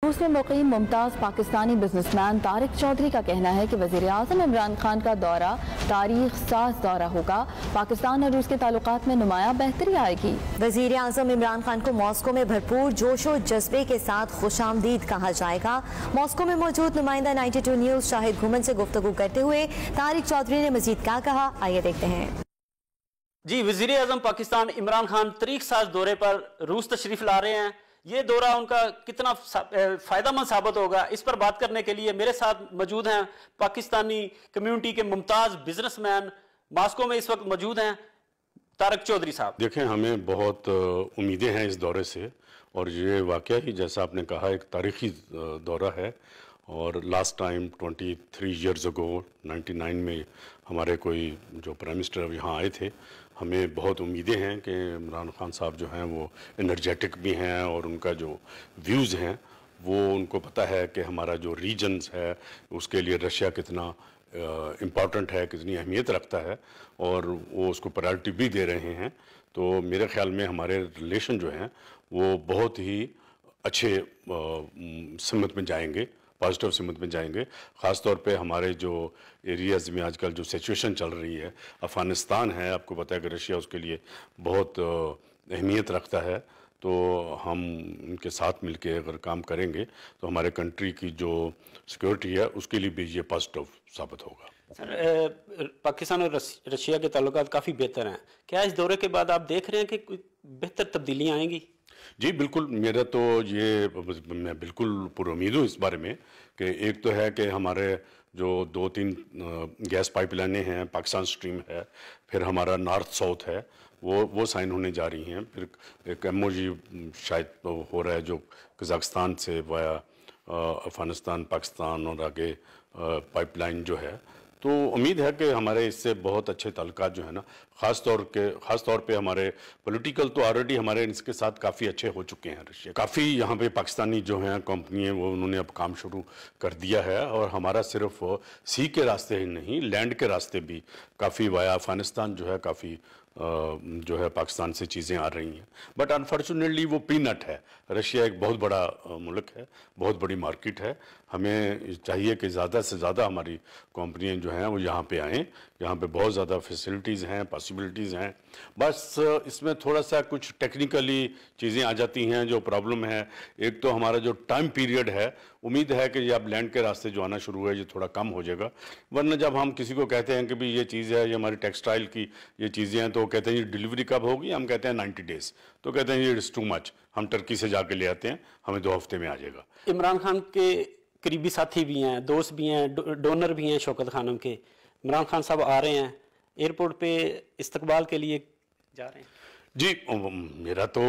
روس میں مقیم ممتاز پاکستانی بزنس مین طارق چودھری کا کہنا ہے کہ وزیر اعظم عمران خان کا دورہ تاریخ ساز دورہ ہوگا، پاکستان اور روس کے تعلقات میں نمایاں بہتری آئے گی۔ وزیر اعظم عمران خان کو ماسکو میں بھرپور جوش و جذبے کے ساتھ خوش آمدید کہا جائے گا۔ ماسکو میں موجود نمائندہ 92 نیوز شاہد گھومن سے گفتگو کرتے ہوئے طارق چودھری نے مزید کیا کہا، آئیے دیکھتے ہیں۔ جی، وزیر اعظم پاکستان عمران خان تاریخ ساز دورے پر روس تشریف لا رہے ہیں۔ یہ دورہ ان کا کتنا فائدہ مند ثابت ہوگا، اس پر بات کرنے کے لیے میرے ساتھ موجود ہیں پاکستانی کمیونٹی کے ممتاز بزنس مین، ماسکو میں اس وقت موجود ہیں، طارق چودھری صاحب۔ دیکھیں، ہمیں بہت امیدیں ہیں اس دورے سے، اور یہ واقعہ ہی جیسا آپ نے کہا ایک تاریخی دورہ ہے، اور لاسٹ ٹائم 23 ایئرز اگو 99 میں ہمارے کوئی جو پرائم منسٹر یہاں آئے تھے۔ ہمیں بہت امیدیں ہیں کہ عمران خان صاحب جو ہیں وہ انرجیٹک بھی ہیں، اور ان کا جو ویوز ہیں وہ ان کو پتہ ہے کہ ہمارا جو ریجنز ہے اس کے لیے رشیا کتنا امپورٹنٹ ہے، کتنی اہمیت رکھتا ہے، اور وہ اس کو پرائرٹی بھی دے رہے ہیں۔ تو میرے خیال میں ہمارے ریلیشن جو ہیں وہ بہت ہی اچھے سمت میں جائیں گے، پازیٹیو سمت میں جائیں گے۔ خاص طور پہ ہمارے جو ایریاز میں آج کل جو سچویشن چل رہی ہے، افغانستان ہے، آپ کو پتہ ہے کہ رشیا اس کے لیے بہت اہمیت رکھتا ہے۔ تو ہم ان کے ساتھ مل کے اگر کام کریں گے تو ہمارے کنٹری کی جو سیکورٹی ہے اس کے لیے بھی یہ پازیٹیو ثابت ہوگا۔ سر، پاکستان اور رشیا کے تعلقات کافی بہتر ہیں، کیا اس دورے کے بعد آپ دیکھ رہے ہیں کہ کوئی بہتر تبدیلیاں آئیں گی؟ جی بالکل، میرا تو میں بالکل پر امید ہوں اس بارے میں کہ ایک تو ہے کہ ہمارے جو 2-3 گیس پائپ لائنیں ہیں، پاکستان سٹریم ہے، پھر ہمارا نارتھ ساؤتھ ہے، وہ سائن ہونے جا رہی ہیں۔ پھر ایک ایم او جی شاید ہو رہا ہے جو قزاقستان سے وایا افغانستان پاکستان اور آگے پائپ لائن جو ہے۔ تو امید ہے کہ ہمارے اس سے بہت اچھے تعلقات جو ہیں نا، خاص طور پہ ہمارے پولیٹیکل تو آلریڈی ہمارے اس کے ساتھ کافی اچھے ہو چکے ہیں۔ رشیا کافی یہاں پہ پاکستانی جو ہیں کمپنی ہیں وہ انہوں نے اب کام شروع کر دیا ہے، اور ہمارا صرف سی کے راستے ہی نہیں، لینڈ کے راستے بھی کافی وایا افغانستان جو ہے کافی جو ہے پاکستان سے چیزیں آ رہی ہیں۔ بٹ انفارچونیٹلی وہ پینٹ ہے۔ رشیا ایک بہت بڑا ملک ہے، بہت بڑی مارکیٹ ہے۔ ہمیں چاہیے کہ زیادہ سے زیادہ ہماری کمپنیاں جو ہیں وہ یہاں پہ آئیں، یہاں پہ بہت زیادہ فیسلٹیز ہیں، پاسبلٹیز ہیں۔ بس اس میں تھوڑا سا کچھ ٹیکنیکلی چیزیں آ جاتی ہیں جو پرابلم ہے۔ ایک تو ہمارا جو ٹائم پیریڈ ہے، امید ہے کہ یہ اب لینڈ کے راستے جو آنا شروع ہے یہ تھوڑا کم ہو جائے گا، ورنہ جب ہم کسی کو کہتے ہیں کہ بھی یہ چیز ہے، یہ ہماری ٹیکسٹائل کی یہ چیزیں ہیں، تو وہ کہتے ہیں یہ ڈیلیوری کب ہوگی، ہم کہتے ہیں 90 ڈیز، تو کہتے ہیں یہ اٹس ٹو مچ، ہم ٹرکی سے جا کے لے آتے ہیں، ہمیں 2 ہفتے میں آ جائے گا۔ عمران خان کے قریبی ساتھی بھی ہیں، دوست بھی ہیں، ڈونر بھی ہیں شوکت خانم کے۔ عمران خان صاحب آ رہے ہیں، ایئرپورٹ پہ استقبال کے لیے جا رہے ہیں؟ جی، میرا تو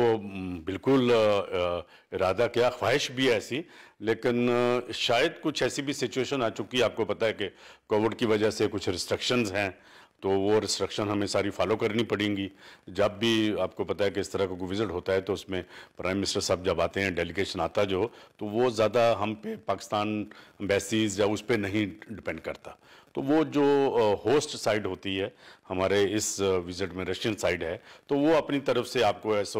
بالکل ارادہ کیا، خواہش بھی ایسی، لیکن شاید کچھ ایسی بھی سچویشن آ چکی ہے۔ آپ کو پتہ ہے کہ کووڈ کی وجہ سے کچھ ریسٹرکشنز ہیں، تو وہ ریسٹرکشن ہمیں ساری فالو کرنی پڑیں گی۔ جب بھی آپ کو پتہ ہے کہ اس طرح کا کوئی وزٹ ہوتا ہے تو اس میں پرائم منسٹر صاحب جب آتے ہیں، ڈیلیگیشن آتا جو، تو وہ زیادہ ہم پہ پاکستان ایمبیسیز یا اس پہ نہیں ڈپینڈ کرتا۔ تو وہ جو ہوسٹ سائڈ ہوتی ہے ہمارے اس وزٹ میں، رشین سائڈ ہے، تو وہ اپنی طرف سے آپ کو ایسا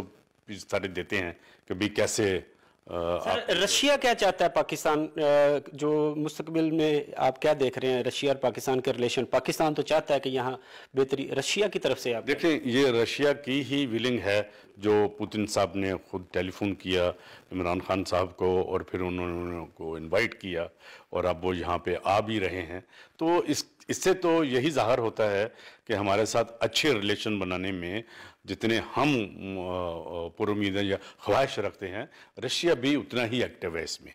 سارے دیتے ہیں کہ بھی کیسے۔ رشیا کیا چاہتا ہے پاکستان، جو مستقبل میں آپ کیا دیکھ رہے ہیں رشیا اور پاکستان کے ریلیشن؟ پاکستان تو چاہتا ہے کہ یہاں بہتری رشیا کی طرف سے آپ دیکھیں، یہ رشیا کی ہی ویلنگ ہے جو پوتن صاحب نے خود ٹیلی فون کیا عمران خان صاحب کو، اور پھر انہوں نے ان کو انوائٹ کیا، اور اب وہ یہاں پہ آ بھی رہے ہیں۔ تو اس سے تو یہی ظاہر ہوتا ہے کہ ہمارے ساتھ اچھے ریلیشن بنانے میں جتنے ہم پر امید یا خواہش رکھتے ہیں، رشیا بھی اتنا ہی ایکٹیو ہے اس میں۔